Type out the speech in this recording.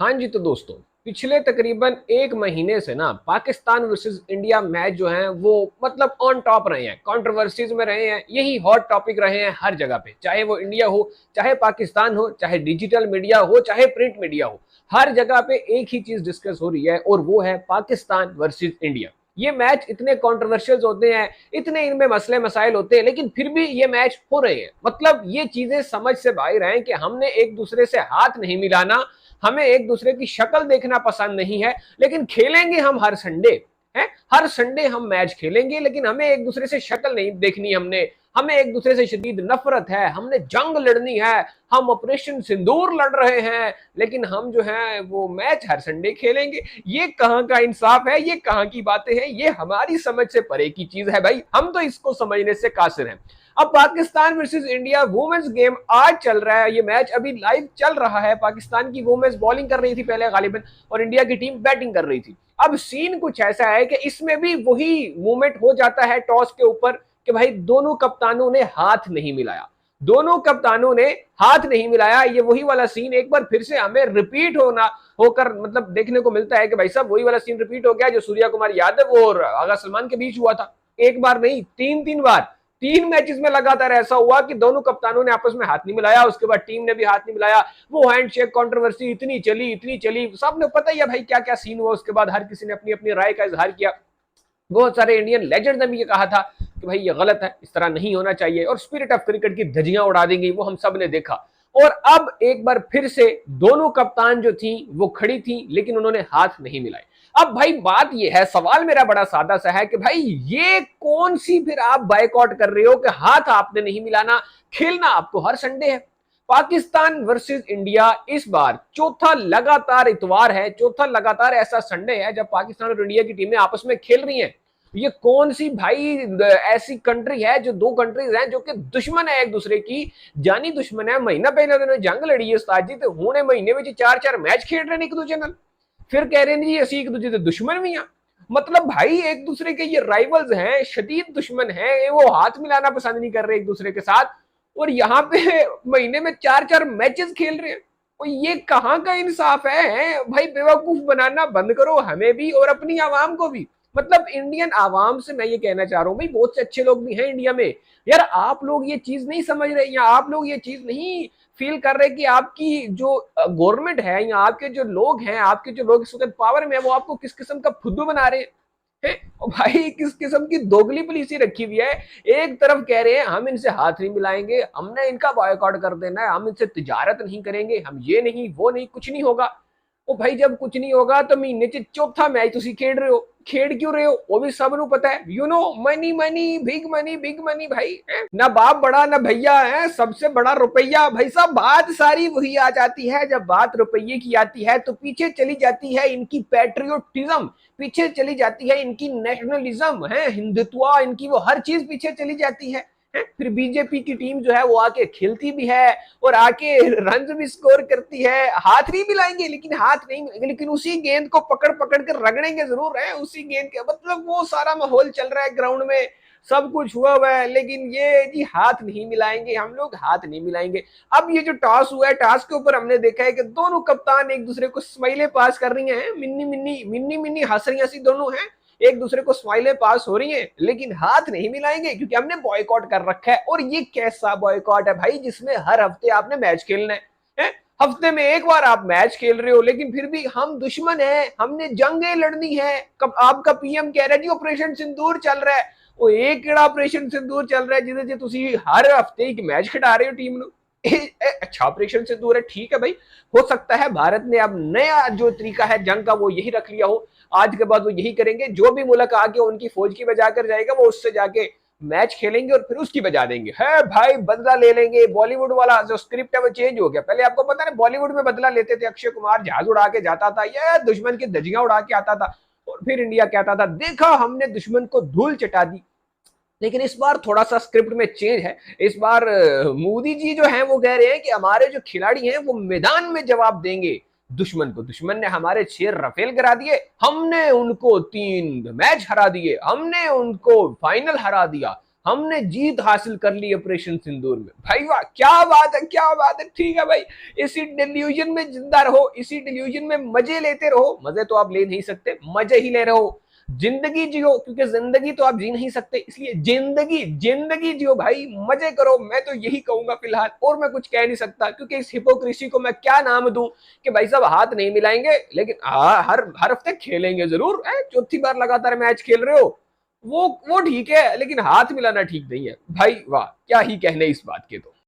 हाँ जी, तो दोस्तों पिछले तकरीबन एक महीने से ना पाकिस्तान वर्सेस इंडिया मैच जो है वो मतलब ऑन टॉप रहे हैं, कंट्रोवर्सीज में रहे हैं, यही हॉट टॉपिक रहे हैं हर जगह पे, चाहे वो इंडिया हो, चाहे पाकिस्तान हो, चाहे डिजिटल मीडिया हो, चाहे प्रिंट मीडिया हो। हर जगह पे एक ही चीज डिस्कस हो रही है और वो है पाकिस्तान वर्सेस इंडिया। ये मैच इतने कॉन्ट्रोवर्शियल होते हैं, इतने इनमें मसले मसाइल होते हैं, लेकिन फिर भी ये मैच हो रहे हैं। मतलब ये चीजें समझ से बाहर हैं कि हमने एक दूसरे से हाथ नहीं मिलाना, हमें एक दूसरे की शक्ल देखना पसंद नहीं है, लेकिन खेलेंगे हम हर संडे है। हर संडे हम मैच खेलेंगे, लेकिन हमें एक दूसरे से शक्ल नहीं देखनी। हमने हमें एक दूसरे से शदीद नफरत है, हमने जंग लड़नी है, हम ऑपरेशन सिंदूर लड़ रहे हैं, लेकिन हम जो है वो मैच हर संडे खेलेंगे। ये कहां का इंसाफ है, ये कहां की बातें हैं, ये हमारी समझ से परे की चीज है भाई। हम तो इसको समझने से कासिर हैं। अब Pakistan versus India women's game आज चल रहा है, ये मैच अभी लाइव चल रहा है। पाकिस्तान की वुमेन्स बॉलिंग कर रही थी पहले गालिबन, और इंडिया की टीम बैटिंग कर रही थी। अब सीन कुछ ऐसा है कि इसमें भी वही मूवमेंट हो जाता है टॉस के ऊपर कि भाई दोनों कप्तानों ने हाथ नहीं मिलाया। दोनों कप्तानों ने हाथ नहीं मिलाया। ये वही वाला सीन एक बार फिर से हमें रिपीट होकर मतलब देखने को मिलता है कि भाई साहब वही वाला सीन रिपीट हो गया जो सूर्या कुमार यादव और आगा सलमान के बीच हुआ था। एक बार नहीं, तीन तीन बार, तीन मैचेस में लगातार ऐसा हुआ कि दोनों कप्तानों ने आपस में हाथ नहीं मिलाया, उसके बाद टीम ने भी हाथ नहीं मिलाया। वो हैंडशेक कंट्रोवर्सी इतनी चली, सबने पता ही है भाई क्या क्या सीन हुआ। उसके बाद हर किसी ने अपनी अपनी राय का इजहार किया। बहुत सारे इंडियन लेजेंड ने भी ये कहा था कि भाई ये गलत है, इस तरह नहीं होना चाहिए, और स्पिरिट ऑफ क्रिकेट की धज्जियां उड़ा देंगी, वो हम सब ने देखा। और अब एक बार फिर से दोनों कप्तान जो थी वो खड़ी थी, लेकिन उन्होंने हाथ नहीं मिलाए। अब भाई बात ये है, सवाल मेरा बड़ा सादा सा है कि भाई ये कौन सी फिर आप बायकॉट कर रहे हो कि हाथ आपने नहीं मिलाना, खेलना आपको हर संडे है। पाकिस्तान वर्सेस इंडिया इस बार चौथा लगातार इतवार है, चौथा लगातार ऐसा संडे है जब पाकिस्तान और इंडिया की टीमें आपस में खेल रही हैं। ये कौन सी भाई ऐसी कंट्री है, जो दो कंट्रीज हैं जो कि दुश्मन है एक दूसरे की, जानी दुश्मन है। महीना पहले उन्होंने जंग लड़ी है उस्ताद जी, तो हुणे महीने में चार चार मैच खेल रहे हैं एक दूसरे नाल, फिर कह रहे हैं जी असं एक दूसरे के दुश्मन भी हैं। मतलब भाई एक दूसरे के ये राइवल्स हैं, शदीद दुश्मन हैं, वो हाथ मिलाना पसंद नहीं कर रहे एक दूसरे के साथ, और यहाँ पे महीने में चार चार मैचेस खेल रहे हैं। और ये कहाँ का इंसाफ है भाई? बेवकूफ बनाना बंद करो हमें भी और अपनी आवाम को भी। मतलब इंडियन आवाम से मैं ये कहना चाह रहा हूँ भाई, बहुत से अच्छे लोग भी हैं इंडिया में यार, आप लोग ये चीज नहीं समझ रहे, या आप लोग ये चीज नहीं फील कर रहे कि आपकी जो गवर्नमेंट है या आपके जो लोग हैं, आपके जो लोग इस वक्त पावर में है, वो आपको किस किस्म का फुद्दू बना रहे हैं। भाई किस किस्म की दोगली पुलिसी रखी हुई है। एक तरफ कह रहे हैं हम इनसे हाथ नहीं मिलाएंगे, हमने इनका बॉयकॉट कर देना है, हम इनसे तिजारत नहीं करेंगे, हम ये नहीं वो नहीं, कुछ नहीं होगा। ओ भाई जब कुछ नहीं होगा तो महीने च चौथा मैच तुसी खेड रहे हो, खेड क्यों रहे हो वो भी सब नु पता है। You know, money money big money भाई है ना, बाप बड़ा ना भैया है, सबसे बड़ा रुपया। भाई साहब बात सारी वही आ जाती है, जब बात रुपये की आती है तो पीछे चली जाती है इनकी पैट्रियोटिज्म, पीछे चली जाती है इनकी नेशनलिज्म है, हिंदुत्व, इनकी वो हर चीज पीछे चली जाती है। फिर बीजेपी की टीम जो है वो आके खेलती भी है और आके रन भी स्कोर करती है। हाथ नहीं मिलाएंगे, लेकिन हाथ नहीं मिलाएंगे, लेकिन उसी गेंद को पकड़ पकड़ कर रगड़ेंगे जरूर है, उसी गेंद के। मतलब वो सारा माहौल चल रहा है ग्राउंड में, सब कुछ हुआ हुआ है, लेकिन ये जी हाथ नहीं मिलाएंगे, हम लोग हाथ नहीं मिलाएंगे। अब ये जो टॉस हुआ है, टॉस के ऊपर हमने देखा है कि दोनों कप्तान एक दूसरे को स्माइलें पास कर रही हैं, मिन्नी मिन्नी हंस रही सी दोनों हैं, एक दूसरे को स्माइलें पास हो रही हैं, लेकिन हाथ नहीं मिलाएंगे क्योंकि हमने बॉयकॉट कर रखा है। और ये कैसा बॉयकॉट है भाई जिसमें हर हफ्ते आपने मैच खेलना है? हफ्ते में एक बार आप मैच खेल रहे हो, लेकिन फिर भी हम दुश्मन है, हमने जंगें लड़नी है। कब आपका पीएम कह रहा है जी ऑपरेशन सिंदूर चल रहा है, वो एक केड़ा ऑपरेशन सिंदूर चल रहा है जिसे तुसी हर हफ्ते एक मैच खिडा रहे हो टीम नु। अच्छा ऑपरेशन सिंदूर है, ठीक है भाई, हो सकता है भारत ने अब नया जो तरीका है जंग का वो यही रख लिया हो, आज के बाद वो यही करेंगे, जो भी मुल्क आके उनकी फौज की बजा कर जाएगा वो उससे जाके मैच खेलेंगे और फिर उसकी बजा देंगे। है भाई बदला ले लेंगे, बॉलीवुड वाला जो स्क्रिप्ट है वो चेंज हो गया। पहले आपको पता है बॉलीवुड में बदला लेते थे, अक्षय कुमार जहाज उड़ा के जाता था या दुश्मन की धज्जियां उड़ा के आता था, और फिर इंडिया कहता था देखा हमने दुश्मन को धूल चटा दी। लेकिन इस बार थोड़ा सा स्क्रिप्ट में चेंज है। इस बार मोदी जी जो हैं वो कह रहे हैं कि हमारे जो खिलाड़ी हैं वो मैदान में जवाब देंगे दुश्मन को। दुश्मन ने हमारे 6 रफेल गिरा दिए, हमने उनको 3 मैच हरा दिए, हमने उनको फाइनल हरा दिया, हमने जीत हासिल कर ली ऑपरेशन सिंदूर में। भाई वाह, क्या बात है, क्या बात है। ठीक है भाई, इसी डिल्यूजन में जिंदा रहो, इसी डिल्यूजन में मजे लेते रहो। मजे तो आप ले नहीं सकते, मजे ही ले रहे हो। जिंदगी जियो, क्योंकि जिंदगी तो आप जी नहीं सकते, इसलिए जिंदगी जिंदगी जियो भाई, मजे करो। मैं तो यही कहूंगा फिलहाल, और मैं कुछ कह नहीं सकता, क्योंकि इस हिपोक्रेसी को मैं क्या नाम दूं कि भाई साहब हाथ नहीं मिलाएंगे, लेकिन हर हर हफ्ते खेलेंगे जरूर। चौथी बार लगातार मैच खेल रहे हो, वो ठीक है, लेकिन हाथ मिलाना ठीक नहीं है। भाई वाह, क्या ही कहने इस बात के तो।